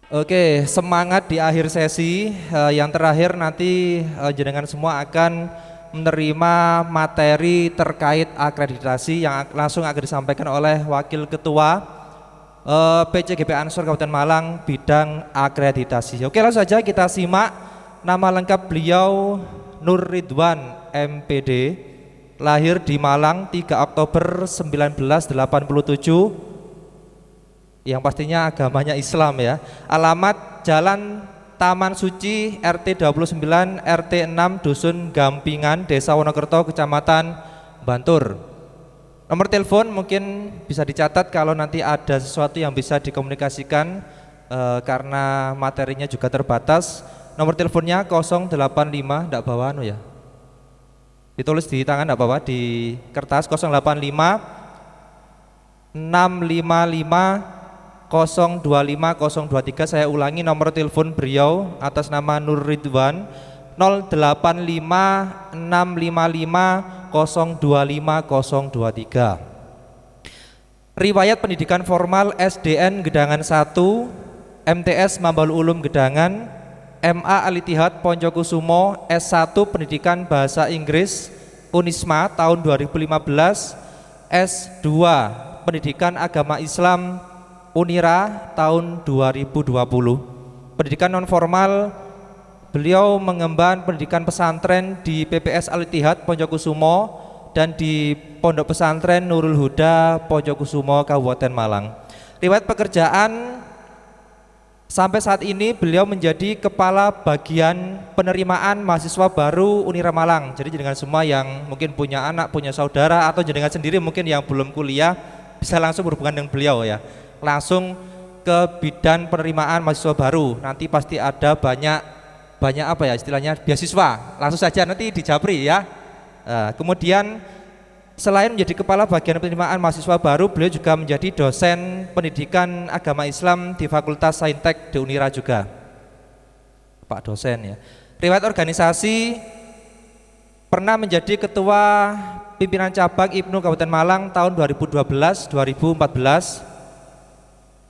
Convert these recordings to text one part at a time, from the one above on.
Oke, semangat di akhir sesi. Yang terakhir nanti jenengan semua akan menerima materi terkait akreditasi yang langsung akan disampaikan oleh Wakil Ketua PCGP Ansor Kabupaten Malang bidang akreditasi. Oke, langsung saja kita simak. Nama lengkap beliau Nur Ridwan MPD, lahir di Malang 3 Oktober 1987, yang pastinya agamanya Islam ya. Alamat Jalan Taman Suci RT 29 RT 6 Dusun Gampingan Desa Wonokerto Kecamatan Bantur. Nomor telepon mungkin bisa dicatat kalau nanti ada sesuatu yang bisa dikomunikasikan karena materinya juga terbatas. Nomor teleponnya 085, enggak bawa anu ya. Ditulis di tangan enggak bawa di kertas 085 655 025023. Saya ulangi nomor telepon beliau atas nama Nur Ridwan 085655025023. Riwayat pendidikan formal SDN Gedangan 1, MTS Mambaul Ulum Gedangan, MA Al-Ittihad Poncokusumo, S1 Pendidikan Bahasa Inggris Unisma tahun 2015, S2 Pendidikan Agama Islam Unira tahun 2020. Pendidikan non formal beliau mengemban pendidikan pesantren di PPS Al-Ittihad Poncokusumo dan di Pondok Pesantren Nurul Huda Poncokusumo Kabupaten Malang. Riwayat pekerjaan sampai saat ini beliau menjadi kepala bagian penerimaan mahasiswa baru Unira Malang. Jadi jenengan semua yang mungkin punya anak, punya saudara atau jenengan sendiri mungkin yang belum kuliah bisa langsung berhubungan dengan beliau ya. Langsung ke bidan penerimaan mahasiswa baru. Nanti pasti ada banyak apa ya istilahnya beasiswa. Langsung saja nanti di Japri ya. Kemudian selain menjadi kepala bagian penerimaan mahasiswa baru, beliau juga menjadi dosen pendidikan agama Islam di Fakultas Saintek di Unira juga. Pak dosen ya. Riwayat organisasi pernah menjadi ketua pimpinan cabang IPNU Kabupaten Malang tahun 2012-2014.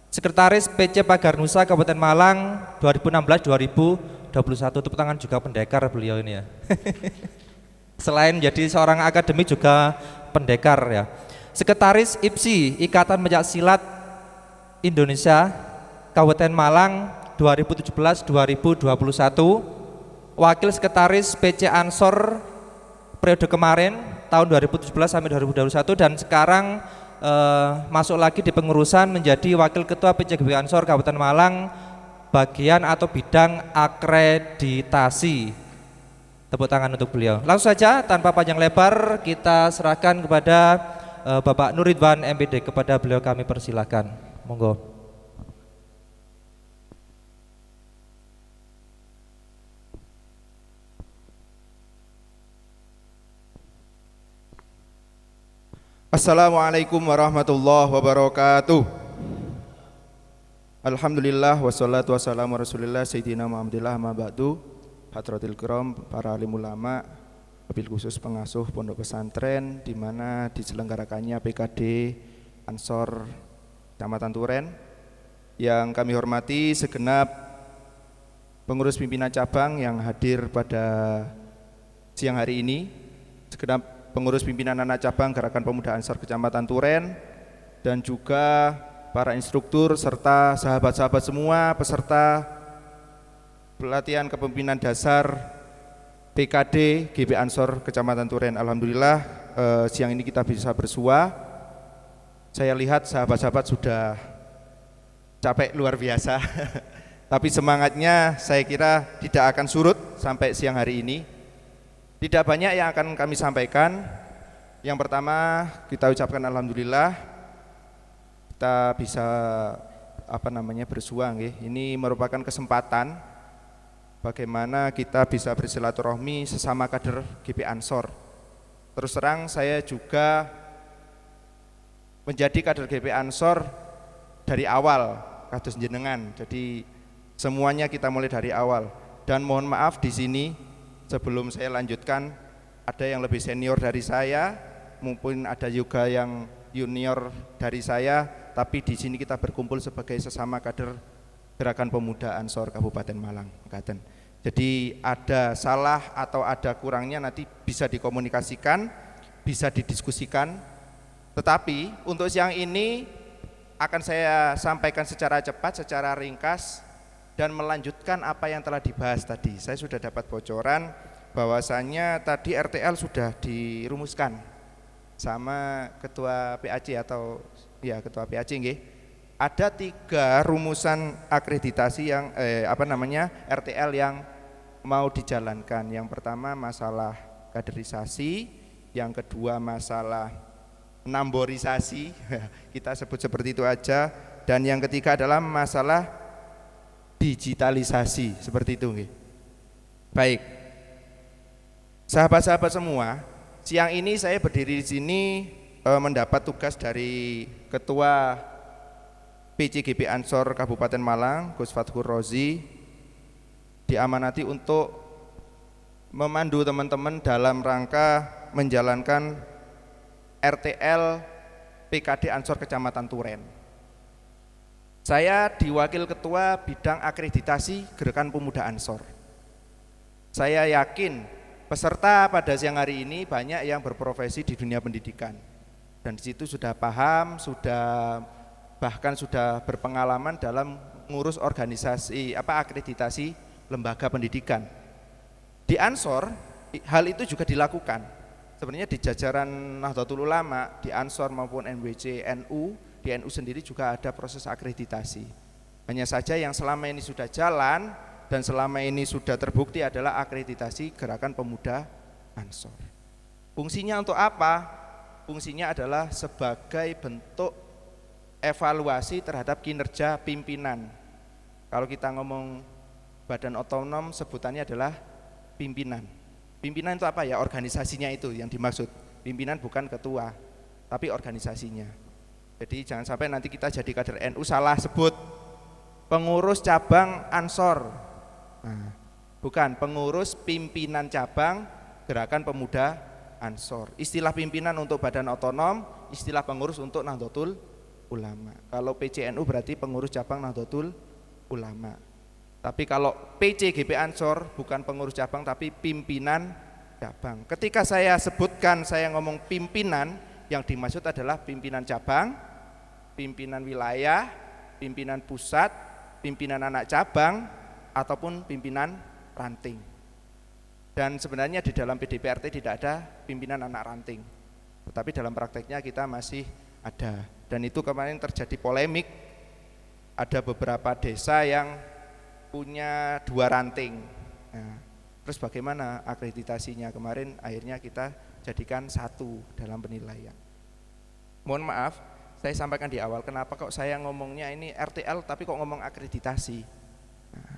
Sekretaris PC Pagar Nusa Kabupaten Malang 2016-2021. Tepuk tangan juga pendekar beliau ini ya. Selain menjadi seorang akademik juga pendekar ya. Sekretaris IPSI Ikatan Pencak Silat Indonesia Kabupaten Malang 2017-2021. Wakil Sekretaris PC Ansor periode kemarin tahun 2017 sampai 2021 dan sekarang masuk lagi di pengurusan menjadi Wakil Ketua PCGP Ansor Kabupaten Malang bagian atau bidang akreditasi. Tepuk tangan untuk beliau. Langsung saja tanpa panjang lebar kita serahkan kepada Bapak Nur Ridwan MPD. Kepada beliau kami persilakan. Monggo. Assalamualaikum warahmatullahi wabarakatuh. Alhamdulillah wassalatu wassalamu rasulillah Sayyidina Muhammadillah ma ba'du. Hadratil kiram, para alim ulama, wabil khusus pengasuh pondok pesantren di mana diselenggarakannya PKD Ansor Kecamatan Turen. Yang kami hormati segenap pengurus pimpinan cabang yang hadir pada siang hari ini, segenap pengurus pimpinan anak cabang Gerakan Pemuda Ansor Kecamatan Turen, dan juga para instruktur serta sahabat-sahabat semua peserta pelatihan kepemimpinan dasar PKD GB Ansor Kecamatan Turen. Alhamdulillah siang ini kita bisa bersua. Saya lihat sahabat-sahabat sudah capek luar biasa tapi semangatnya saya kira tidak akan surut sampai siang hari ini. Tidak banyak yang akan kami sampaikan. Yang pertama kita ucapkan alhamdulillah kita bisa bersua nggih. Ini merupakan kesempatan bagaimana kita bisa bersilaturahmi sesama kader GP Ansor. Terus terang saya juga menjadi kader GP Ansor dari awal kados jenengan. Jadi semuanya kita mulai dari awal. Dan mohon maaf di sini sebelum saya lanjutkan, ada yang lebih senior dari saya, mungkin ada juga yang junior dari saya, tapi di sini kita berkumpul sebagai sesama kader Gerakan Pemuda Ansor Kabupaten Malang. Jadi ada salah atau ada kurangnya nanti bisa dikomunikasikan, bisa didiskusikan. Tetapi untuk siang ini akan saya sampaikan secara cepat, secara ringkas dan melanjutkan apa yang telah dibahas tadi. Saya sudah dapat bocoran bahwasannya tadi RTL sudah dirumuskan sama Ketua PAC atau ya Ketua PAC nggih. Ada 3 rumusan akreditasi yang RTL yang mau dijalankan. Yang pertama masalah kaderisasi, yang kedua masalah namborisasi, kita sebut seperti itu aja, dan yang ketiga adalah masalah digitalisasi, seperti itu nggih. Baik. Sahabat-sahabat semua, siang ini saya berdiri di sini mendapat tugas dari Ketua PCGP Ansor Kabupaten Malang, Gus Fathur Rozi, diamanati untuk memandu teman-teman dalam rangka menjalankan RTL PKD Ansor Kecamatan Turen. Saya diwakil Ketua Bidang Akreditasi Gerakan Pemuda Ansor. Saya yakin peserta pada siang hari ini banyak yang berprofesi di dunia pendidikan, dan di situ sudah paham, bahkan sudah berpengalaman dalam mengurus organisasi akreditasi lembaga pendidikan. Di Ansor hal itu juga dilakukan. Sebenarnya di jajaran Nahdlatul Ulama, di Ansor maupun NWC NU, di NU sendiri juga ada proses akreditasi. Hanya saja yang selama ini sudah jalan dan selama ini sudah terbukti adalah akreditasi Gerakan Pemuda Ansor. Fungsinya untuk apa? Fungsinya adalah sebagai bentuk evaluasi terhadap kinerja pimpinan. Kalau kita ngomong badan otonom sebutannya adalah pimpinan. Pimpinan itu apa ya? Organisasinya itu yang dimaksud. Pimpinan bukan ketua, tapi organisasinya. Jadi jangan sampai nanti kita jadi kader NU salah sebut pengurus cabang Ansor. Nah, bukan, pengurus pimpinan cabang Gerakan Pemuda Ansor. Istilah pimpinan untuk badan otonom, istilah pengurus untuk Nahdlatul Ulama. Kalau PCNU berarti pengurus cabang Nahdlatul Ulama. Tapi kalau PCGP Ansor bukan pengurus cabang tapi pimpinan cabang. Ketika saya sebutkan, saya ngomong pimpinan, yang dimaksud adalah pimpinan cabang, pimpinan wilayah, pimpinan pusat, pimpinan anak cabang, ataupun pimpinan ranting. Dan sebenarnya di dalam PDPRT tidak ada pimpinan anak ranting, tetapi dalam prakteknya kita masih ada. Dan itu kemarin terjadi polemik, ada beberapa desa yang punya 2 ranting. Nah, terus bagaimana akreditasinya? Kemarin akhirnya kita jadikan 1 dalam penilaian. Mohon maaf, saya sampaikan di awal kenapa kok saya ngomongnya ini RTL tapi kok ngomong akreditasi. Nah,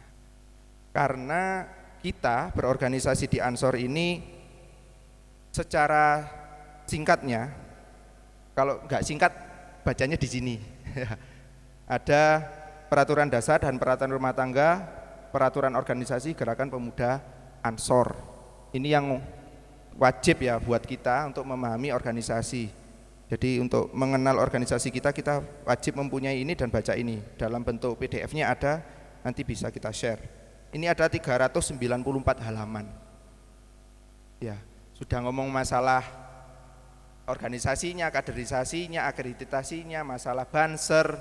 karena kita berorganisasi di Ansor ini secara singkatnya, kalau nggak singkat bacanya di sini. Ada peraturan dasar dan peraturan rumah tangga, peraturan organisasi Gerakan Pemuda Ansor. Ini yang wajib ya buat kita untuk memahami organisasi. Jadi untuk mengenal organisasi kita wajib mempunyai ini dan baca ini. Dalam bentuk PDF-nya ada, nanti bisa kita share. Ini ada 394 halaman. Ya, sudah ngomong masalah organisasinya, kaderisasinya, akreditasinya, masalah banser,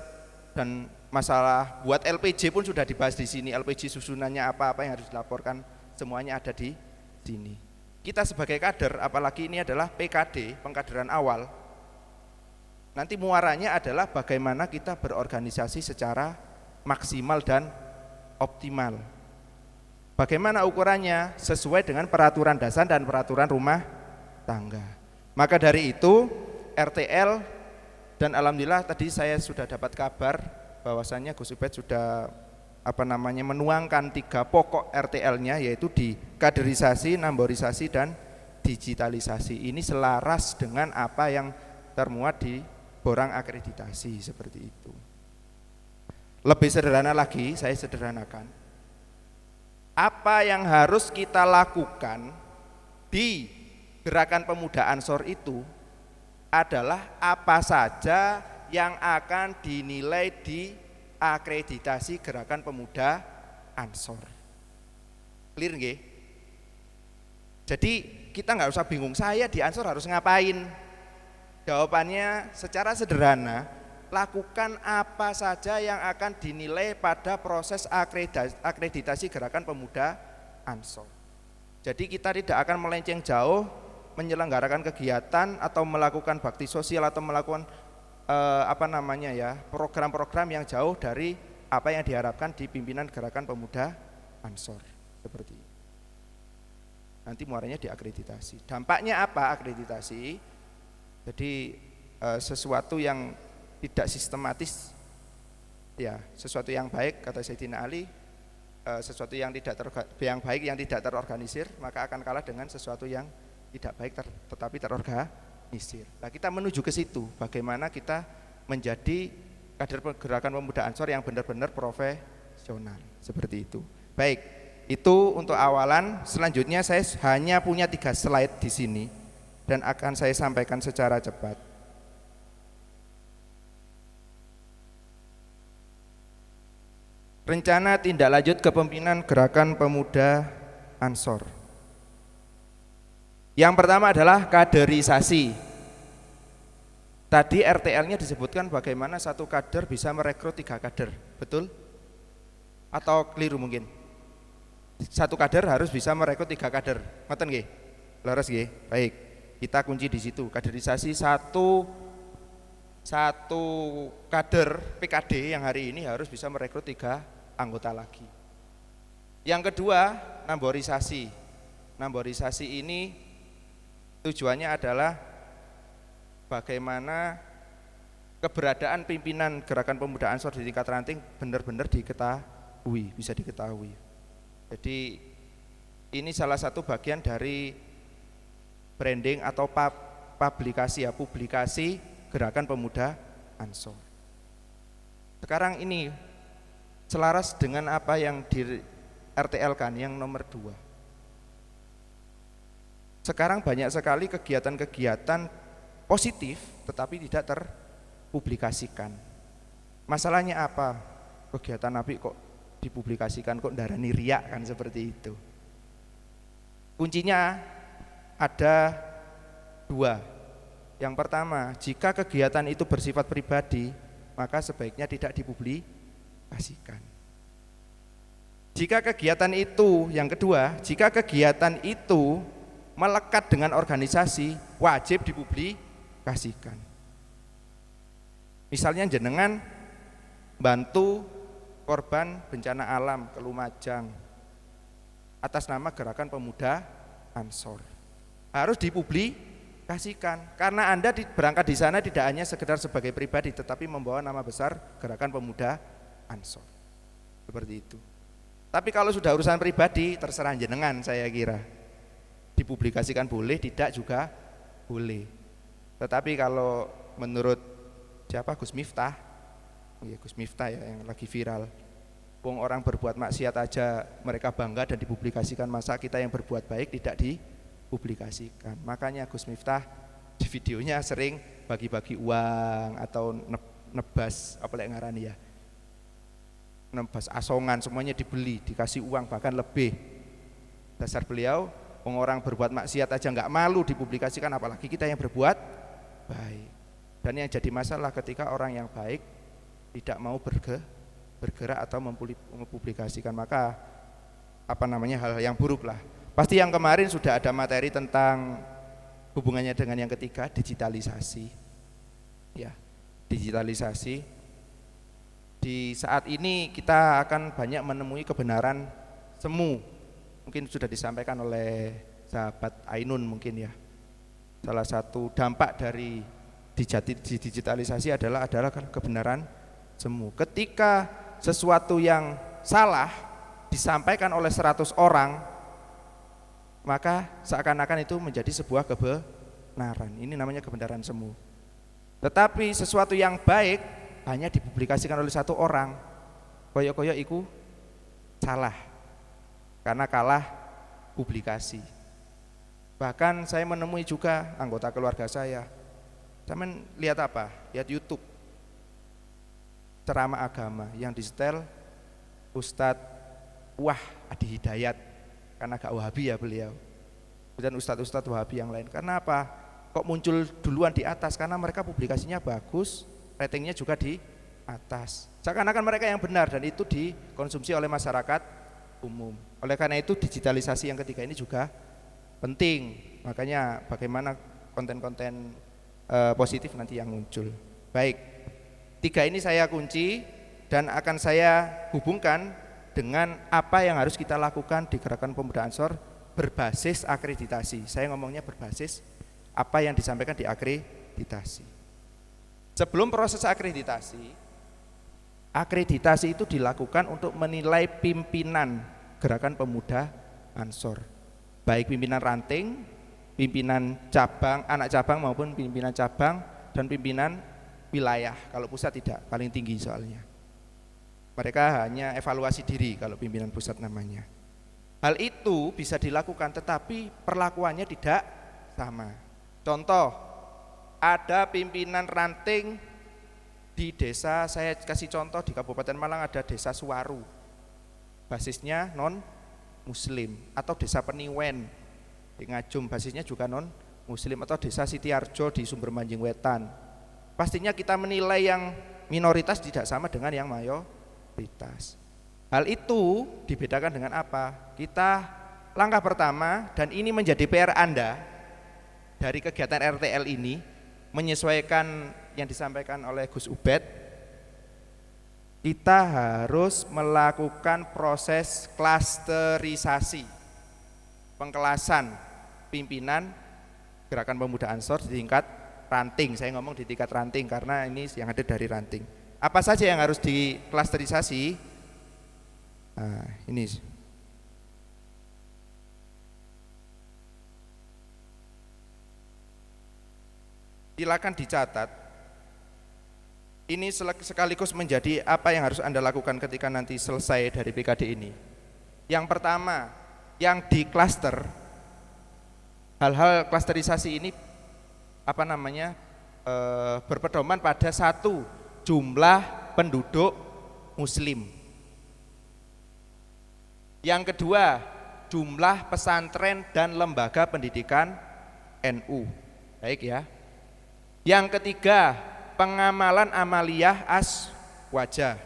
dan masalah buat LPJ pun sudah dibahas di sini. LPJ susunannya apa yang harus dilaporkan, semuanya ada di sini. Kita sebagai kader, apalagi ini adalah PKD, pengkaderan awal, nanti muaranya adalah bagaimana kita berorganisasi secara maksimal dan optimal. Bagaimana ukurannya? Sesuai dengan peraturan dasar dan peraturan rumah tangga. Maka dari itu RTL, dan alhamdulillah tadi saya sudah dapat kabar bahwasannya Gus Ubed sudah menuangkan 3 pokok RTL-nya, yaitu di kaderisasi, namborisasi, dan digitalisasi. Ini selaras dengan apa yang termuat di borang akreditasi seperti itu. Lebih sederhana lagi, saya sederhanakan. Apa yang harus kita lakukan di Gerakan Pemuda Ansor itu adalah apa saja yang akan dinilai di akreditasi Gerakan Pemuda Ansor. Clear nggih? Jadi kita nggak usah bingung, saya di Ansor harus ngapain? Jawabannya secara sederhana, lakukan apa saja yang akan dinilai pada proses akreditasi Gerakan Pemuda Ansor. Jadi kita tidak akan melenceng jauh menyelenggarakan kegiatan atau melakukan bakti sosial atau melakukan program-program yang jauh dari apa yang diharapkan di pimpinan Gerakan Pemuda Ansor. Seperti itu. Nanti muaranya diakreditasi. Dampaknya apa akreditasi? Jadi sesuatu yang tidak sistematis, ya sesuatu yang baik kata Sayyidina Ali, sesuatu yang baik yang tidak terorganisir maka akan kalah dengan sesuatu yang tidak baik tetapi terorganisir. Nah kita menuju ke situ, bagaimana kita menjadi kader Gerakan Pemuda Ansor yang benar-benar profesional seperti itu. Baik, itu untuk awalan. Selanjutnya saya hanya punya 3 slide di sini dan akan saya sampaikan secara cepat. Rencana tindak lanjut kepemimpinan Gerakan Pemuda Ansor. Yang pertama adalah kaderisasi. Tadi RTL-nya disebutkan bagaimana satu kader bisa merekrut 3 kader, betul? Atau keliru mungkin? Satu kader harus bisa merekrut 3 kader, ngoten nggih? Leres nggih? Baik, kita kunci di situ. Kaderisasi satu kader PKD yang hari ini harus bisa merekrut 3 anggota lagi. Yang kedua, namborisasi. Namborisasi ini tujuannya adalah bagaimana keberadaan pimpinan Gerakan Pemuda Ansor di tingkat ranting benar-benar diketahui, bisa diketahui. Jadi ini salah satu bagian dari branding atau publikasi Gerakan Pemuda Ansor. Sekarang ini selaras dengan apa yang di RTL kan yang nomor 2. Sekarang banyak sekali kegiatan-kegiatan positif tetapi tidak terpublikasikan. Masalahnya apa? Kegiatan Nabi kok dipublikasikan, kok darani riak kan seperti itu. Kuncinya ada 2. Yang pertama, jika kegiatan itu bersifat pribadi, maka sebaiknya tidak dipublikasikan. Jika kegiatan itu, yang kedua, jika kegiatan itu melekat dengan organisasi, wajib dipublikasikan. Misalnya jenengan bantu korban bencana alam ke Lumajang atas nama Gerakan Pemuda Ansor, harus dipublikasikan karena Anda berangkat di sana tidak hanya sekedar sebagai pribadi tetapi membawa nama besar Gerakan Pemuda Ansor. Seperti itu. Tapi kalau sudah urusan pribadi terserah jenengan, saya kira dipublikasikan boleh, tidak juga boleh. Tetapi kalau menurut siapa, Gus Miftah, ya Gus Miftah ya yang lagi viral, wong orang berbuat maksiat aja mereka bangga dan dipublikasikan, masa kita yang berbuat baik tidak dipublikasikan. Makanya Gus Miftah di videonya sering bagi-bagi uang atau nebas apa yang ngarani ya, nebas asongan, semuanya dibeli, dikasih uang bahkan lebih. Dasar beliau, wong orang berbuat maksiat aja nggak malu dipublikasikan, apalagi kita yang berbuat baik. Dan yang jadi masalah ketika orang yang baik tidak mau bergerak atau mempublikasikan, maka hal yang buruk lah. Pasti yang kemarin sudah ada materi tentang hubungannya dengan yang ketiga, digitalisasi. Ya, digitalisasi. Di saat ini kita akan banyak menemui kebenaran semu. Mungkin sudah disampaikan oleh sahabat Ainun mungkin ya. Salah satu dampak dari digitalisasi adalah kebenaran semu. Ketika sesuatu yang salah disampaikan oleh 100 orang, maka seakan-akan itu menjadi sebuah kebenaran. Ini namanya kebenaran semu. Tetapi sesuatu yang baik hanya dipublikasikan oleh 1 orang, koyok-koyok iku salah karena kalah publikasi. Bahkan saya menemui juga anggota keluarga saya lihat apa? Lihat YouTube. ceramah agama yang disetel Ustadz Adi Hidayat, karena agak Wahabi ya beliau, dan Ustadz Wahabi yang lain. Karena apa? Kok muncul duluan di atas? Karena mereka publikasinya bagus, ratingnya juga di atas. Seakan-akan mereka yang benar dan itu dikonsumsi oleh masyarakat umum. Oleh karena itu digitalisasi yang ketiga ini juga penting. Makanya bagaimana konten-konten positif nanti yang muncul. Baik, 3 ini saya kunci dan akan saya hubungkan dengan apa yang harus kita lakukan di Gerakan Pemuda Ansor berbasis akreditasi. Saya ngomongnya berbasis apa yang disampaikan di akreditasi. Sebelum proses akreditasi itu dilakukan untuk menilai pimpinan Gerakan Pemuda Ansor, baik pimpinan ranting, pimpinan cabang, anak cabang maupun pimpinan cabang dan pimpinan wilayah. Kalau pusat tidak, paling tinggi soalnya. Mereka hanya evaluasi diri kalau pimpinan pusat namanya. Hal itu bisa dilakukan tetapi perlakuannya tidak sama. Contoh, ada pimpinan ranting di desa, saya kasih contoh di Kabupaten Malang ada desa Suwaru, basisnya non muslim, atau desa Peniwen di Ngajum basisnya juga non muslim, atau desa Sitiarjo di Sumbermanjing Wetan. Pastinya kita menilai yang minoritas tidak sama dengan yang mayoritas. Hal itu dibedakan dengan apa? Kita langkah pertama, dan ini menjadi PR Anda dari kegiatan RTL ini, menyesuaikan yang disampaikan oleh Gus Ubed, kita harus melakukan proses klasterisasi, pengkelasan pimpinan Gerakan Pemuda Ansor di tingkat ranting. Saya ngomong di tingkat ranting karena ini yang ada dari ranting. Apa saja yang harus diklasterisasi? Nah, ini silakan dicatat. Ini sekaligus menjadi apa yang harus Anda lakukan ketika nanti selesai dari PKD ini. Yang pertama, yang diklaster, hal-hal klasterisasi ini berpedoman pada 1, jumlah penduduk muslim. Yang kedua, jumlah pesantren dan lembaga pendidikan NU. Baik ya. Yang ketiga, pengamalan amaliyah aswajah.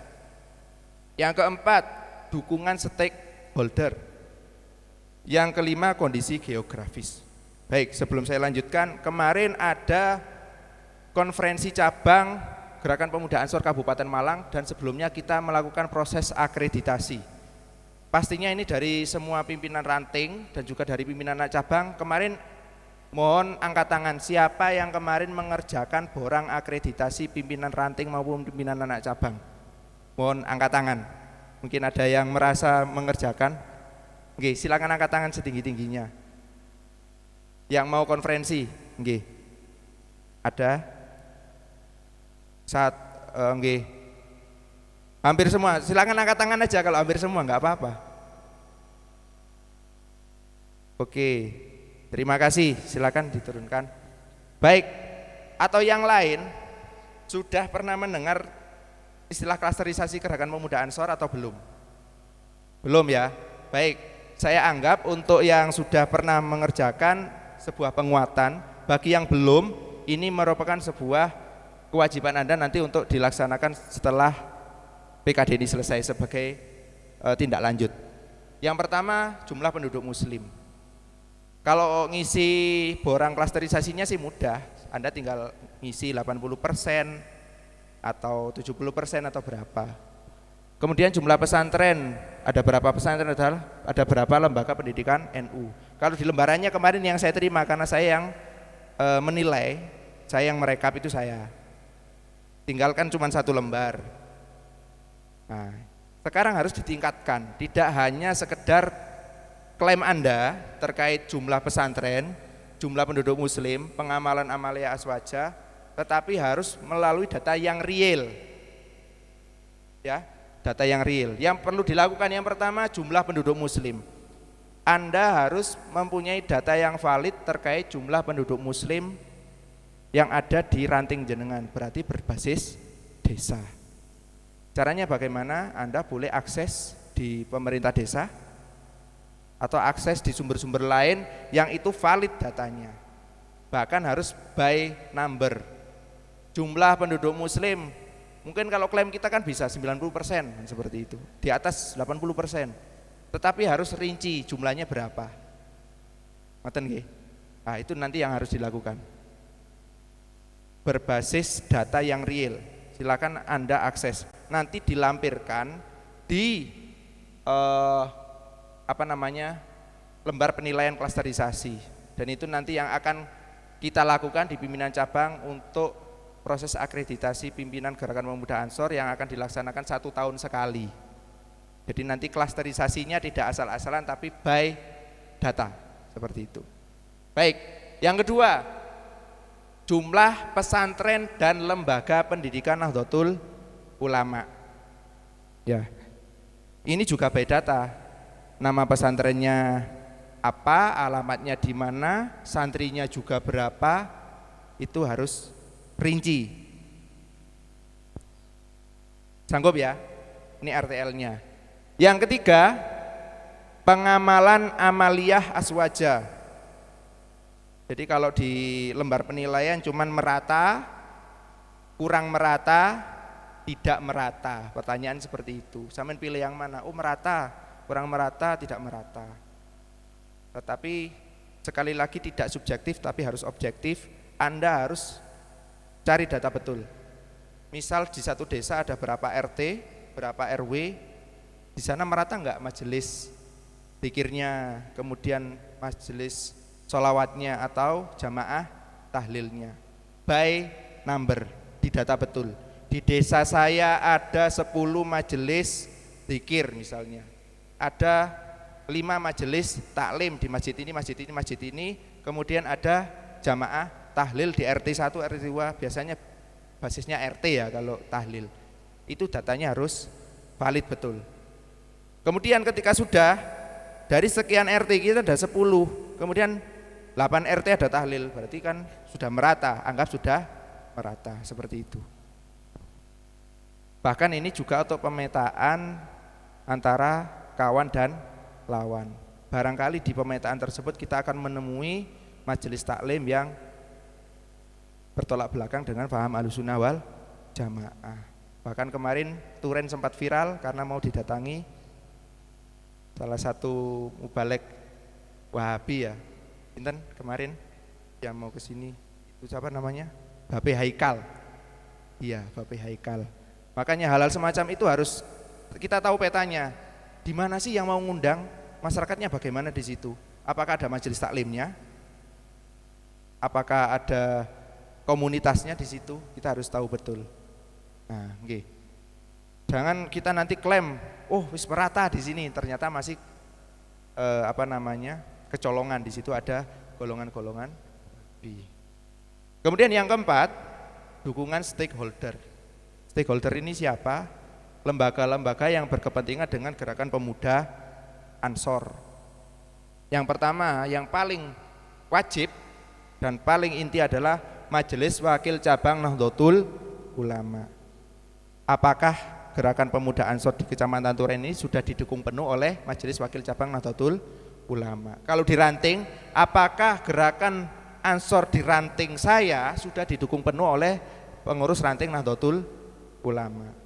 Yang keempat, dukungan stakeholder. Yang kelima, kondisi geografis. Baik, sebelum saya lanjutkan, kemarin ada konferensi cabang Gerakan Pemuda Ansor Kabupaten Malang dan sebelumnya kita melakukan proses akreditasi. Pastinya ini dari semua pimpinan ranting dan juga dari pimpinan anak cabang. Kemarin mohon angkat tangan siapa yang kemarin mengerjakan borang akreditasi pimpinan ranting maupun pimpinan anak cabang. Mohon angkat tangan. Mungkin ada yang merasa mengerjakan. Oke, silakan angkat tangan setinggi-tingginya. Yang mau konferensi, oke. Ada? Oke. Hampir semua. Silakan angkat tangan aja kalau hampir semua, nggak apa-apa. Oke. Terima kasih, silakan diturunkan. Baik, atau yang lain sudah pernah mendengar istilah klasterisasi Gerakan Pemuda Ansor atau belum? Belum ya? Baik, saya anggap untuk yang sudah pernah mengerjakan sebuah penguatan, bagi yang belum, ini merupakan sebuah kewajiban Anda nanti untuk dilaksanakan setelah PKD ini selesai sebagai tindak lanjut. Yang pertama, jumlah penduduk muslim. Kalau ngisi borang klasterisasinya sih mudah, Anda tinggal ngisi 80% atau 70% atau berapa. Kemudian jumlah pesantren, ada berapa pesantren, ada berapa lembaga pendidikan NU. Kalau di lembarannya kemarin yang saya terima, karena saya yang menilai, saya yang merekap itu saya. Tinggalkan cuma 1 lembar. Nah, sekarang harus ditingkatkan, tidak hanya sekedar klaim Anda terkait jumlah pesantren, jumlah penduduk muslim, pengamalan amaliyah aswajah, tetapi harus melalui data yang real. Ya, data yang real. Yang perlu dilakukan yang pertama, jumlah penduduk muslim. Anda harus mempunyai data yang valid terkait jumlah penduduk muslim yang ada di ranting jenengan, berarti berbasis desa. Caranya bagaimana? Anda boleh akses di pemerintah desa atau akses di sumber-sumber lain yang itu valid datanya. Bahkan harus by number. Jumlah penduduk muslim, mungkin kalau klaim kita kan bisa 90% seperti itu, di atas 80%. Tetapi harus rinci jumlahnya berapa. Ngoten nggih? Nah, itu nanti yang harus dilakukan. Berbasis data yang real. Silakan Anda akses. Nanti dilampirkan di lembar penilaian klasterisasi, dan itu nanti yang akan kita lakukan di pimpinan cabang untuk proses akreditasi pimpinan Gerakan Pemuda Ansor yang akan dilaksanakan 1 tahun sekali. Jadi nanti klasterisasinya tidak asal-asalan tapi by data seperti itu. Baik, yang kedua, jumlah pesantren dan lembaga pendidikan Nahdlatul Ulama. Ya, ini juga by data. Nama pesantrennya apa, alamatnya di mana, santrinya juga berapa, itu harus rinci. Sanggup ya? Ini RTL-nya. Yang ketiga, pengamalan amaliyah aswaja. Jadi kalau di lembar penilaian cuman merata, kurang merata, tidak merata. Pertanyaan seperti itu. Sampean pilih yang mana? Oh, merata, kurang merata, tidak merata. Tetapi sekali lagi tidak subjektif tapi harus objektif. Anda harus cari data betul. Misal di satu desa ada berapa RT, berapa RW, di sana merata enggak majelis zikirnya, kemudian majelis sholawatnya atau jamaah tahlilnya. By number, di data betul. Di desa saya ada 10 majelis zikir misalnya. Ada 5 majelis taklim di masjid ini, masjid ini, masjid ini. Kemudian ada jamaah tahlil di RT 1, RT 2, biasanya basisnya RT ya kalau tahlil. Itu datanya harus valid betul. Kemudian ketika sudah dari sekian RT kita ada 10, kemudian 8 RT ada tahlil, berarti kan sudah merata, anggap sudah merata, seperti itu. Bahkan ini juga untuk pemetaan antara kawan dan lawan. Barangkali di pemetaan tersebut kita akan menemui majelis taklim yang bertolak belakang dengan paham Ahlussunnah wal Jamaah. Bahkan kemarin Turen sempat viral karena mau didatangi salah satu mubalek Wahabi ya. Pinten kemarin yang mau ke sini itu siapa namanya? Bape Haikal. Iya, Bape Haikal. Makanya hal-hal semacam itu harus kita tahu petanya. Di mana sih yang mau ngundang? Masyarakatnya bagaimana di situ? Apakah ada majelis taklimnya? Apakah ada komunitasnya di situ? Kita harus tahu betul. Nah, nggih. Jangan kita nanti klaim, oh wis merata di sini, ternyata masih kecolongan, di situ ada golongan-golongan B. Kemudian yang keempat, dukungan stakeholder. Stakeholder ini siapa? Lembaga-lembaga yang berkepentingan dengan Gerakan Pemuda Ansor. Yang pertama, yang paling wajib dan paling inti adalah Majelis Wakil Cabang Nahdlatul Ulama. Apakah Gerakan Pemuda Ansor di Kecamatan Turen ini sudah didukung penuh oleh Majelis Wakil Cabang Nahdlatul Ulama? Kalau diranting, apakah Gerakan Ansor di ranting saya sudah didukung penuh oleh pengurus ranting Nahdlatul Ulama?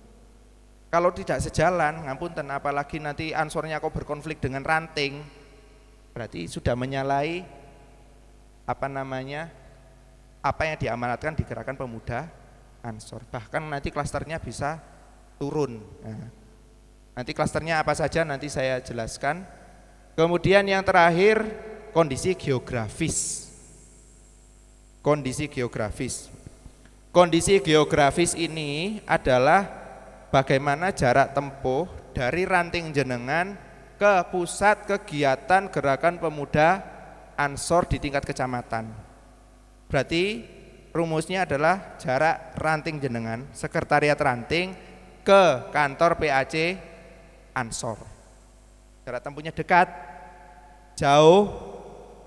Kalau tidak sejalan, ngapunten, apalagi nanti Ansornya kok berkonflik dengan ranting, berarti sudah menyalahi apa yang diamanatkan di Gerakan Pemuda Ansor. Bahkan nanti klasternya bisa turun. Nah, nanti klasternya apa saja nanti saya jelaskan. Kemudian yang terakhir, kondisi geografis. Kondisi geografis. Kondisi geografis ini adalah bagaimana jarak tempuh dari ranting jenengan ke pusat kegiatan Gerakan Pemuda Ansor di tingkat kecamatan. Berarti rumusnya adalah jarak ranting jenengan, sekretariat ranting ke kantor PAC Ansor. Jarak tempuhnya dekat, jauh,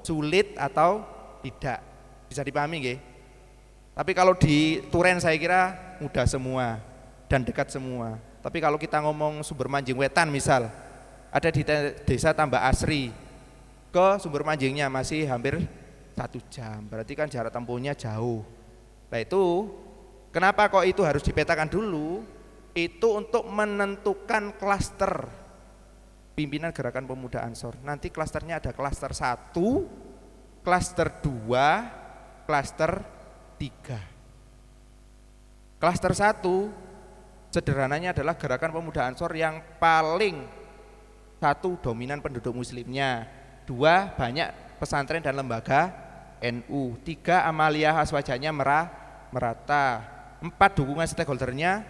sulit atau tidak. Bisa dipahami nggih? Tapi kalau di Turen saya kira mudah semua dan dekat semua. Tapi kalau kita ngomong Sumber Manjing Wetan misal, ada di desa Tambak Asri, ke sumber manjingnya masih hampir 1 jam, berarti kan jarak tempuhnya jauh. Nah itu, kenapa kok itu harus dipetakan dulu? Itu untuk menentukan klaster pimpinan Gerakan Pemuda Ansor. Nanti klasternya ada klaster 1, klaster 2, klaster 3. Klaster 1 sederhananya adalah Gerakan Pemuda Ansor yang paling, 1 dominan penduduk muslimnya, 2 banyak pesantren dan lembaga NU, 3 amaliyah aswajanya merata, 4 dukungan stakeholdernya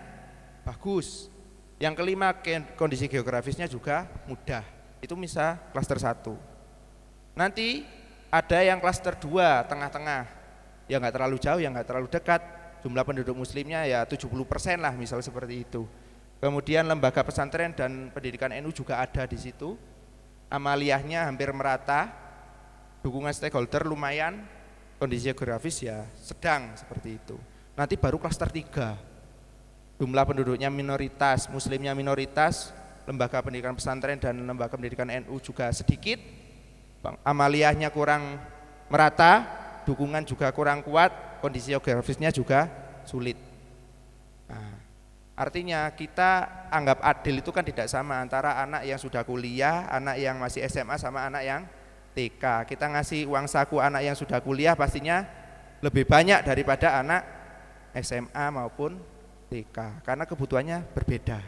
bagus, yang kelima kondisi geografisnya juga mudah. Itu misal klaster 1. Nanti ada yang klaster 2 tengah-tengah, yang nggak terlalu jauh, yang nggak terlalu dekat, jumlah penduduk muslimnya ya 70% lah misal seperti itu. Kemudian lembaga pesantren dan pendidikan NU juga ada di situ. Amaliyahnya hampir merata, dukungan stakeholder lumayan, kondisi geografis ya sedang seperti itu. Nanti baru klaster 3. Jumlah penduduknya minoritas, muslimnya minoritas, lembaga pendidikan pesantren dan lembaga pendidikan NU juga sedikit. Amaliyahnya kurang merata, dukungan juga kurang kuat, kondisi geografisnya juga sulit. Nah, artinya kita anggap adil itu kan tidak sama antara anak yang sudah kuliah, anak yang masih SMA sama anak yang TK. Kita ngasih uang saku anak yang sudah kuliah pastinya lebih banyak daripada anak SMA maupun TK karena kebutuhannya berbeda.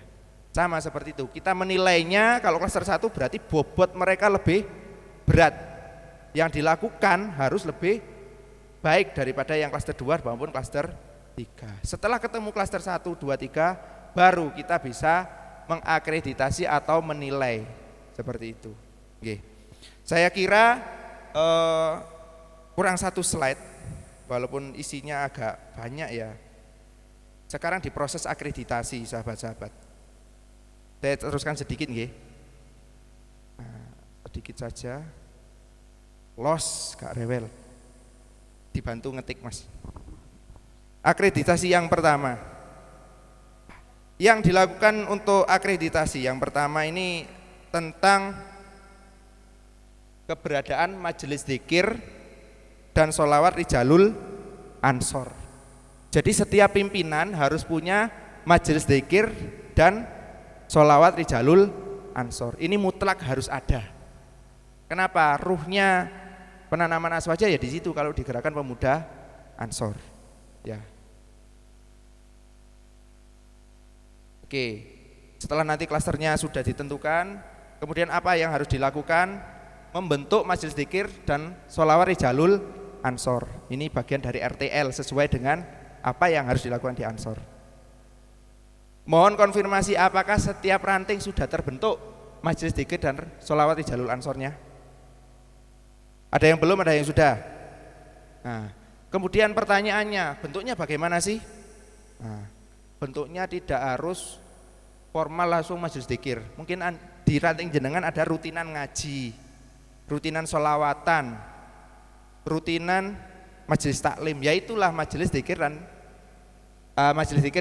Sama seperti itu. Kita menilainya kalau klaster 1 berarti bobot mereka lebih berat. Yang dilakukan harus lebih baik daripada yang klaster 2 maupun klaster 3. Setelah ketemu klaster 1, 2, 3 baru kita bisa mengakreditasi atau menilai seperti itu. Oke. Saya kira kurang 1 slide walaupun isinya agak banyak ya. Sekarang diproses akreditasi sahabat-sahabat. Saya teruskan sedikit nggih. Nah, sedikit saja. Los Kak Rewel. Dibantu ngetik Mas. Akreditasi yang pertama. Yang dilakukan untuk akreditasi yang pertama ini tentang keberadaan majelis dzikir dan sholawat Rijalul Ansor. Jadi setiap pimpinan harus punya majelis dzikir dan sholawat Rijalul Ansor. Ini mutlak harus ada. Kenapa? Ruhnya penanaman aswaja ya di situ kalau di Gerakan Pemuda Ansor. Ya. Oke. Setelah nanti klasternya sudah ditentukan, kemudian apa yang harus dilakukan? Membentuk majelis dzikir dan sholawat Rijalul Ansor. Ini bagian dari RTL sesuai dengan apa yang harus dilakukan di Ansor. Mohon konfirmasi apakah setiap ranting sudah terbentuk majelis dzikir dan sholawat Rijalul Ansornya? Ada yang belum, ada yang sudah. Nah, kemudian pertanyaannya, bentuknya bagaimana sih? Nah, bentuknya tidak harus formal langsung majelis dzikir. Mungkin di ranting jenengan ada rutinan ngaji, rutinan sholawatan, rutinan majelis taklim, yaitulah majelis dzikir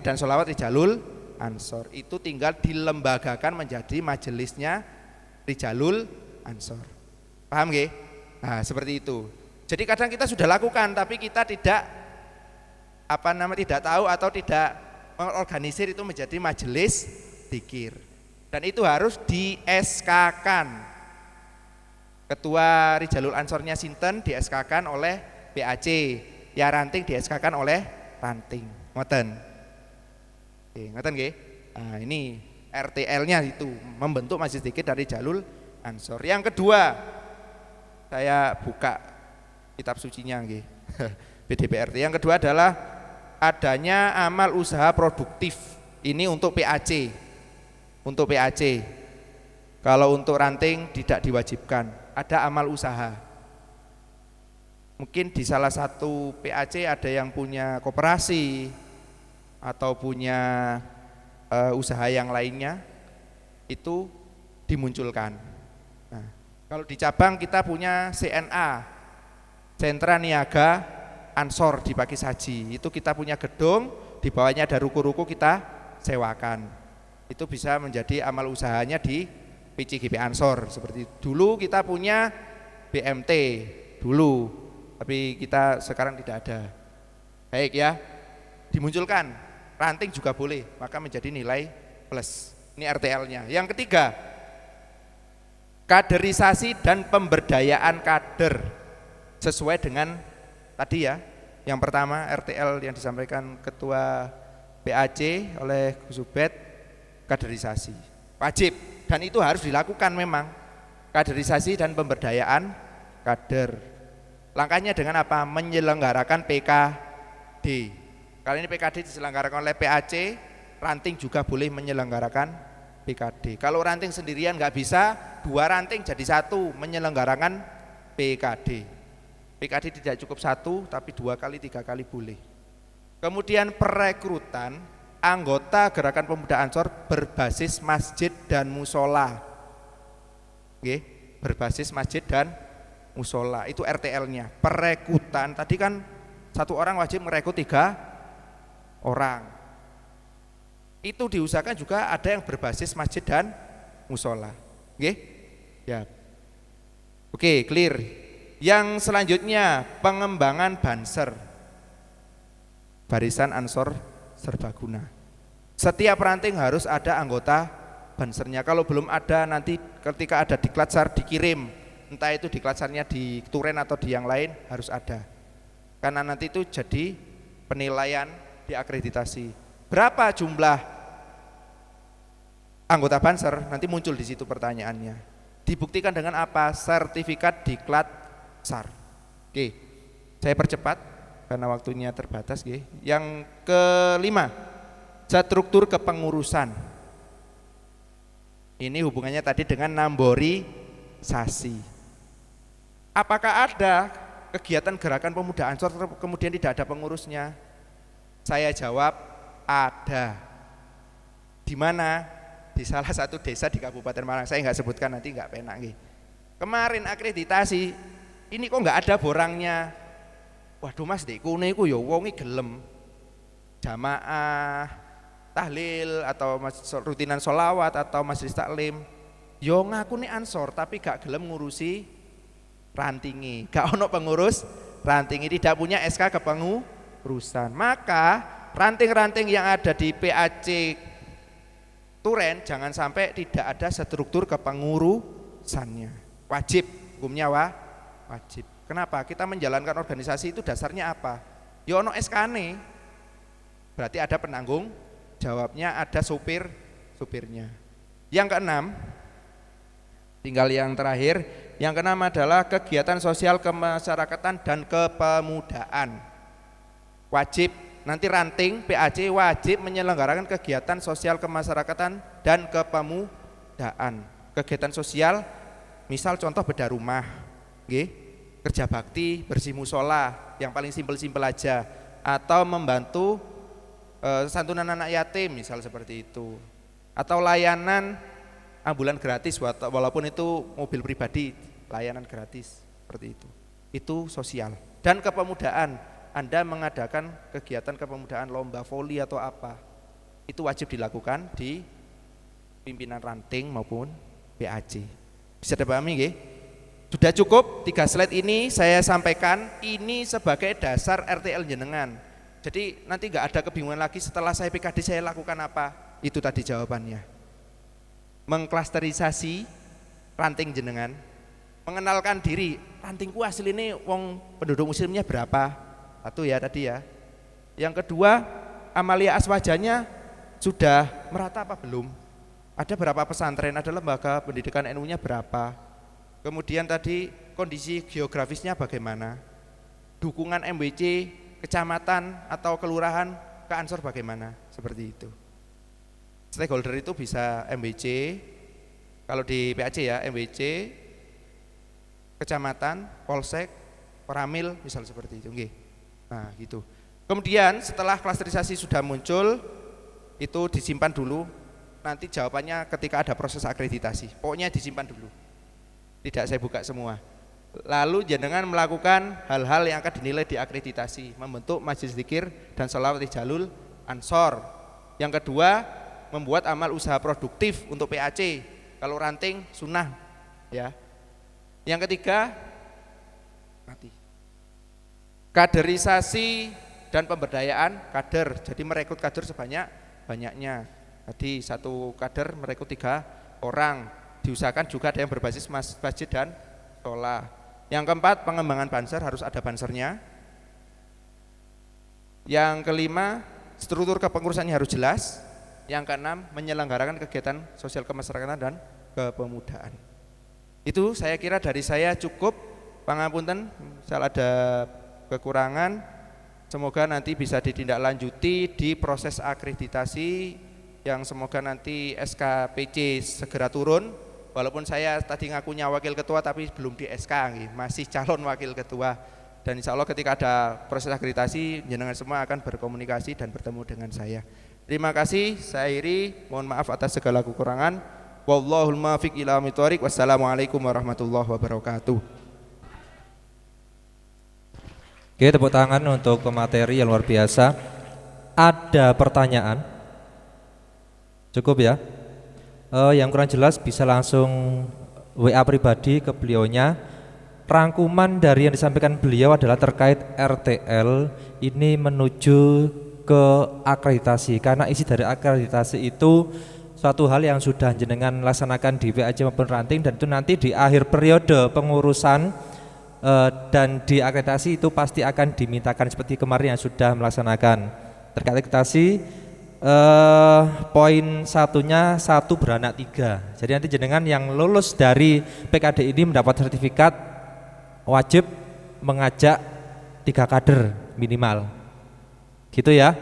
dan sholawat Rijalul Ansor. Itu tinggal dilembagakan menjadi majelisnya Rijalul Ansor. Paham nggih? Nah, seperti itu. Jadi kadang kita sudah lakukan tapi kita tidak tidak tahu atau tidak mengorganisir itu menjadi majelis dzikir. Dan itu harus di SK-kan. Ketua Rijalul Ansornya sinten di SK-kan oleh BAC, ya ranting di SK-kan oleh ranting. Ngoten. Oke, ngoten nggih. Nah, ini RTL-nya itu membentuk majelis dzikir dari Rijalul Ansor. Yang kedua, saya buka kitab sucinya nggih. BDPRT. Yang kedua adalah adanya amal usaha produktif. Ini untuk PAC. Untuk PAC. Kalau untuk ranting tidak diwajibkan. Ada amal usaha. Mungkin di salah satu PAC ada yang punya koperasi atau punya usaha yang lainnya, itu dimunculkan. Nah, kalau di cabang kita punya CNA, Sentra Niaga Ansor di Pakis Haji. Itu kita punya gedung, di bawahnya ada ruko-ruko kita sewakan. itu bisa menjadi amal usahanya di PCGP Ansor. Seperti dulu kita punya BMT dulu, tapi kita sekarang tidak ada. Baik ya, dimunculkan ranting juga boleh, maka menjadi nilai plus. Ini RTL-nya. Yang ketiga, kaderisasi dan pemberdayaan kader sesuai dengan tadi ya. Yang pertama RTL yang disampaikan Ketua PAC oleh Gus Ubed, kaderisasi wajib dan itu harus dilakukan memang, kaderisasi dan pemberdayaan kader. Langkahnya dengan apa? Menyelenggarakan PKD. Kali ini PKD diselenggarakan oleh PAC, ranting juga boleh menyelenggarakan PKD. Kalau ranting sendirian nggak bisa, 2 ranting jadi 1 menyelenggarakan PKD. PKD tidak cukup 1, tapi 2 kali 3 kali boleh. Kemudian perekrutan anggota Gerakan Pemuda Ansor berbasis masjid dan musola. Oke, berbasis masjid dan musola, itu RTL-nya. Perekrutan tadi kan 1 orang wajib merekrut 3 orang. Itu diusahakan juga ada yang berbasis masjid dan musola. Oke? Ya. Oke, clear. Yang selanjutnya pengembangan Banser, Barisan Ansor Serbaguna. Setiap ranting harus ada anggota Bansernya. Kalau belum ada, nanti ketika ada diklatsar dikirim, entah itu diklatsarnya di Turen atau di yang lain, harus ada. Karena nanti itu jadi penilaian diakreditasi. Berapa jumlah anggota Banser? Nanti muncul di situ pertanyaannya. Dibuktikan dengan apa? Sertifikat diklat SAR. Oke, saya percepat karena waktunya terbatas. Oke. Yang kelima, struktur kepengurusan. Ini hubungannya tadi dengan namborisasi. Apakah ada kegiatan Gerakan Pemuda Ansor kemudian tidak ada pengurusnya? Saya jawab ada. Di mana? Di salah satu desa di Kabupaten Malang. Saya nggak sebutkan, nanti nggak penak. Kemarin akreditasi, ini kok nggak ada borangnya. Waduh mas, dek kune iku ya wonge gelem jamaah tahlil atau rutinan sholawat atau majelis taklim, yo ngaku nih Ansor tapi gak gelem ngurusi rantingi, gak ono pengurus rantingi, tidak punya SK kepengurusan. Maka ranting-ranting yang ada di PAC Turen jangan sampai tidak ada struktur kepengurusannya. Wajib, hukumnya wajib. Kenapa? Kita menjalankan organisasi itu dasarnya apa? Ya ono SK-ne. Berarti ada penanggung jawabnya, ada supirnya. Yang keenam, tinggal yang terakhir. Yang keenam adalah kegiatan sosial kemasyarakatan dan kepemudaan. Wajib, nanti ranting PAC wajib menyelenggarakan kegiatan sosial kemasyarakatan dan kepemudaan. Kegiatan sosial, misal contoh bedah rumah, kerja bakti, bersih musola, yang paling simpel-simpel aja, atau membantu santunan anak yatim misal seperti itu, atau layanan ambulan gratis walaupun itu mobil pribadi, layanan gratis seperti itu sosial. Dan kepemudaan, Anda mengadakan kegiatan kepemudaan, lomba voli atau apa, itu wajib dilakukan di pimpinan ranting maupun PAC. Bisa dipahami nggih? Sudah cukup 3 slide ini saya sampaikan, ini sebagai dasar RTL jenengan. Jadi nanti nggak ada kebingungan lagi setelah saya PKD saya lakukan apa. Itu tadi jawabannya. Mengklasterisasi ranting jenengan, mengenalkan diri, rantingku asli ini wong penduduk muslimnya berapa? Satu ya tadi ya. Yang kedua, amalia aswajanya sudah merata apa belum? Ada berapa pesantren, ada lembaga pendidikan NU-nya berapa? Kemudian tadi kondisi geografisnya bagaimana? Dukungan MWC, kecamatan atau kelurahan ke Ansor bagaimana? Seperti itu. Stakeholder itu bisa MWC, kalau di PAC ya MWC, kecamatan, polsek, peramil, misal seperti itu. Nah gitu. Kemudian setelah klasterisasi sudah muncul, itu disimpan dulu. Nanti jawabannya ketika ada proses akreditasi. Pokoknya disimpan dulu. Tidak saya buka semua. Lalu jenengan melakukan hal-hal yang akan dinilai di akreditasi, membentuk majelis zikir dan sholawat jalul Ansor. Yang kedua, membuat amal usaha produktif untuk PAC. Kalau ranting sunnah ya. Yang ketiga, kaderisasi dan pemberdayaan kader. Jadi merekrut kader sebanyak-banyaknya. Tadi satu kader merekrut 3 orang. Diusahakan juga ada yang berbasis masjid dan sekolah. Yang keempat, pengembangan banser, harus ada bansernya. Yang kelima, struktur kepengurusannya harus jelas. Yang keenam, menyelenggarakan kegiatan sosial kemasyarakatan dan kepemudaan. Itu saya kira dari saya cukup. Pangapunten, misal ada kekurangan, semoga nanti bisa ditindaklanjuti di proses akreditasi yang semoga nanti SKPC segera turun. Walaupun saya tadi ngakunya wakil ketua tapi belum di SK, masih calon wakil ketua. Dan insya Allah ketika ada proses akreditasi, jenengan semua akan berkomunikasi dan bertemu dengan saya. Terima kasih, saya akhiri, mohon maaf atas segala kekurangan. Wallahul muwaffiq ila aqwamit thoriq. Wassalamualaikum warahmatullahi wabarakatuh. Oke, tepuk tangan untuk pemateri yang luar biasa. Ada pertanyaan? Cukup ya? Yang kurang jelas bisa langsung WA pribadi ke beliaunya. Rangkuman dari yang disampaikan beliau adalah terkait RTL ini menuju ke akreditasi, karena isi dari akreditasi itu suatu hal yang sudah jenengan laksanakan di PAC maupun ranting, dan itu nanti di akhir periode pengurusan dan di akreditasi itu pasti akan dimintakan seperti kemarin yang sudah melaksanakan. Terkait akreditasi poin satunya 1 beranak 3. Jadi nanti jenengan yang lulus dari PKD ini mendapat sertifikat wajib mengajak 3 kader minimal. Gitu ya.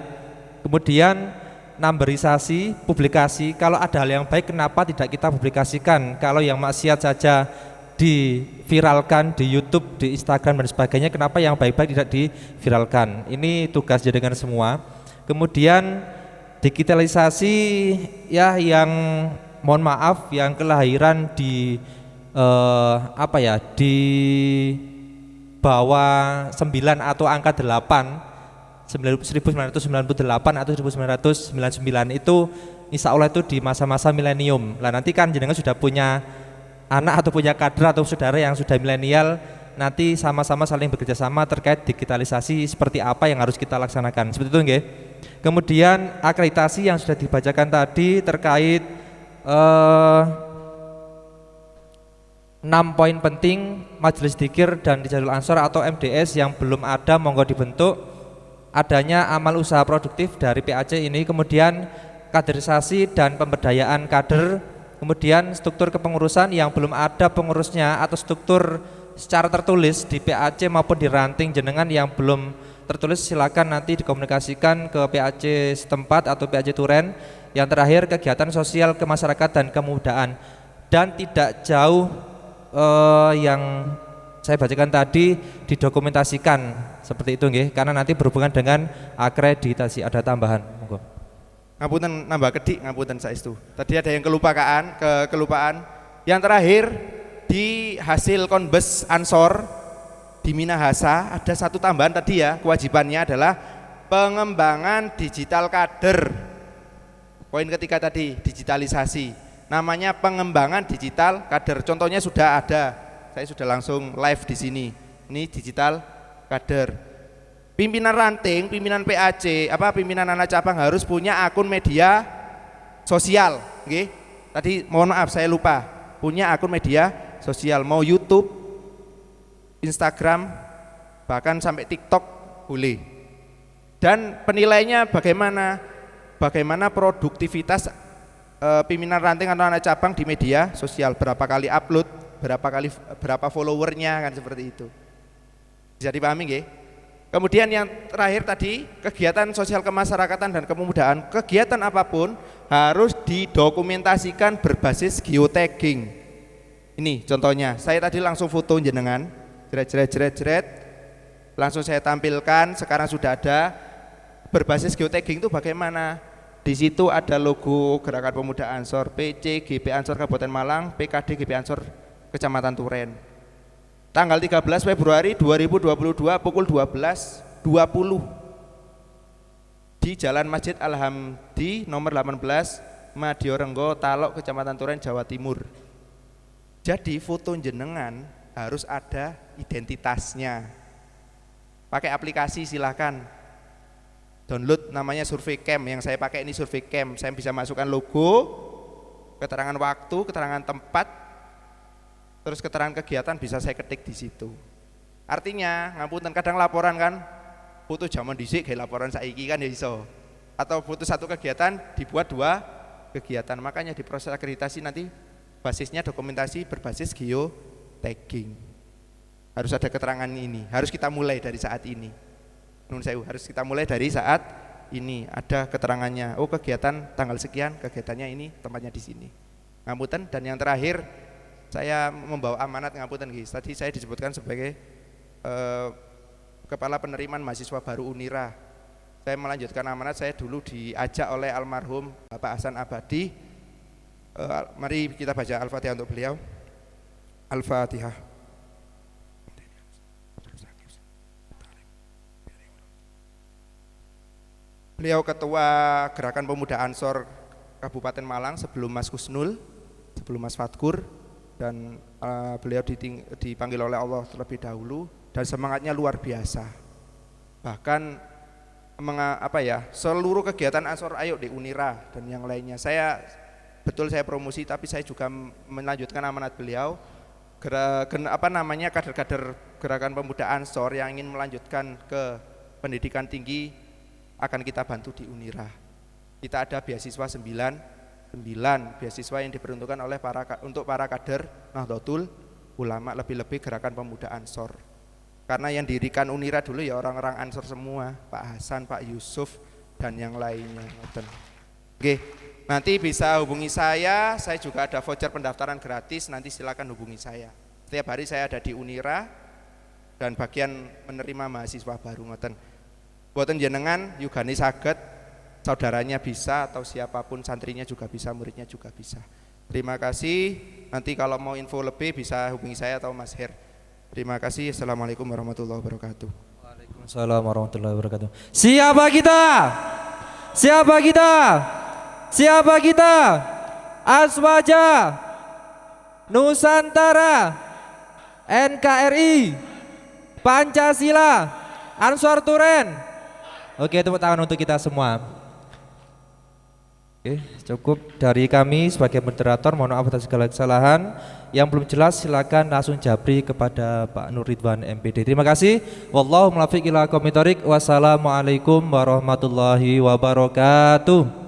Kemudian numberisasi, publikasi, kalau ada hal yang baik kenapa tidak kita publikasikan? Kalau yang maksiat saja diviralkan di YouTube, di Instagram dan sebagainya, kenapa yang baik-baik tidak diviralkan? Ini tugas jenengan semua. Kemudian digitalisasi ya, yang mohon maaf yang kelahiran di di bawah 9 atau angka 8, 1998 atau 1999 itu insya Allah itu di masa-masa milenium. Lah nanti kan jenengan sudah punya anak atau punya kader atau saudara yang sudah milenial, nanti sama-sama saling bekerja sama terkait digitalisasi seperti apa yang harus kita laksanakan. Seperti itu nggih. Kemudian akreditasi yang sudah dibacakan tadi terkait 6 poin penting Majelis Dzikir dan Rijzanul Ansor atau MDS yang belum ada, monggo dibentuk. Adanya amal usaha produktif dari PAC ini, kemudian kaderisasi dan pemberdayaan kader, kemudian struktur kepengurusan yang belum ada pengurusnya atau struktur secara tertulis di PAC maupun di ranting jenengan yang belum tertulis, silakan nanti dikomunikasikan ke PAC setempat atau PAC Turen. Yang terakhir kegiatan sosial kemasyarakatan dan kemudaan, dan tidak jauh yang saya bacakan tadi didokumentasikan seperti itu nggih, karena nanti berhubungan dengan akreditasi. Ada tambahan? Monggo. Ngapunten nambah kedik, ngapunten saestu. Tadi ada yang kelupaan. Yang terakhir di hasil Konbes Ansor di Minahasa ada satu tambahan tadi ya, kewajibannya adalah pengembangan digital kader. Poin ketiga tadi digitalisasi, namanya pengembangan digital kader. Contohnya sudah ada, saya sudah langsung live di sini. Ini digital kader. Pimpinan ranting, pimpinan PAC, pimpinan anak cabang harus punya akun media sosial, nggih. Tadi mohon maaf saya lupa, punya akun media sosial, mau YouTube, Instagram, bahkan sampai TikTok boleh. Dan penilainya bagaimana? Bagaimana produktivitas pimpinan ranting atau anak cabang di media sosial, berapa kali upload, berapa followernya, kan seperti itu. Bisa dipahami nggih? Kemudian yang terakhir tadi kegiatan sosial kemasyarakatan dan kepemudaan, kegiatan apapun harus didokumentasikan berbasis geotagging. Ini contohnya, saya tadi langsung foto jenengan, jeret, langsung saya tampilkan. Sekarang sudah ada berbasis geotagging itu bagaimana? Di situ ada logo Gerakan Pemuda Ansor, PC GP Ansor Kabupaten Malang, PKD GP Ansor Kecamatan Turen. Tanggal 13 Februari 2022 pukul 12.20 di Jalan Masjid Al-Hamdi nomor 18 Madya Renggo, Talok, Kecamatan Turen, Jawa Timur. Jadi foto jenengan harus ada identitasnya. Pakai aplikasi silahkan. Download namanya Survey Cam, yang saya pakai ini Survey Cam. Saya bisa masukkan logo, keterangan waktu, keterangan tempat, terus keterangan kegiatan bisa saya ketik di situ. Artinya, ngapunten kadang laporan kan, foto zaman dhisik kayak laporan saiki kan ya iso. Atau foto satu kegiatan dibuat 2 kegiatan. Makanya di proses akreditasi nanti basisnya dokumentasi berbasis geotagging. Harus ada keterangan ini, harus kita mulai dari saat ini. Nun sewu, harus kita mulai dari saat ini ada keterangannya. Oh, kegiatan tanggal sekian, kegiatannya ini, tempatnya di sini. Ngapunten. Dan yang terakhir, saya membawa amanat ngapunten guys. Tadi saya disebutkan sebagai kepala penerimaan mahasiswa baru Unira. Saya melanjutkan amanat, saya dulu diajak oleh almarhum Bapak Hasan Abadi. Mari kita baca Al-Fatihah untuk beliau. Al-Fatihah. Beliau ketua Gerakan Pemuda Ansor Kabupaten Malang sebelum Mas Kusnul, sebelum Mas Fatkur, dan beliau dipanggil oleh Allah terlebih dahulu dan semangatnya luar biasa. Bahkan seluruh kegiatan Ansor Ayo di Unira dan yang lainnya. Saya promosi, tapi saya juga melanjutkan amanat beliau. Kader-kader Gerakan Pemuda Ansor yang ingin melanjutkan ke pendidikan tinggi akan kita bantu di Unira. Kita ada beasiswa 9 beasiswa yang diperuntukkan oleh untuk para kader Nahdlatul Ulama, lebih-lebih Gerakan Pemuda Ansor. Karena yang dirikan Unira dulu ya orang-orang Ansor semua, Pak Hasan, Pak Yusuf, dan yang lainnya. Oke, nanti bisa hubungi saya juga ada voucher pendaftaran gratis, nanti silakan hubungi saya. Setiap hari saya ada di Unira dan bagian menerima mahasiswa baru ngoten. Boten jenengan yugani saged, saudaranya bisa atau siapapun santrinya juga bisa, muridnya juga bisa. Terima kasih. Nanti kalau mau info lebih bisa hubungi saya atau Mas Her. Terima kasih. Assalamualaikum warahmatullahi wabarakatuh. Waalaikumsalam warahmatullahi wabarakatuh. Siapa kita? Siapa kita? Siapa kita? Aswaja, Nusantara, NKRI, Pancasila, Ansor Turen. Oke, tepuk tangan untuk kita semua. Oke, cukup dari kami sebagai moderator. Mohon maaf atas segala kesalahan. Yang belum jelas silakan langsung japri kepada Pak Nur Ridwan MPD. Terima kasih. Wallahu muwaffiq ila aqwamit thoriq. Wassalamualaikum warahmatullahi wabarakatuh.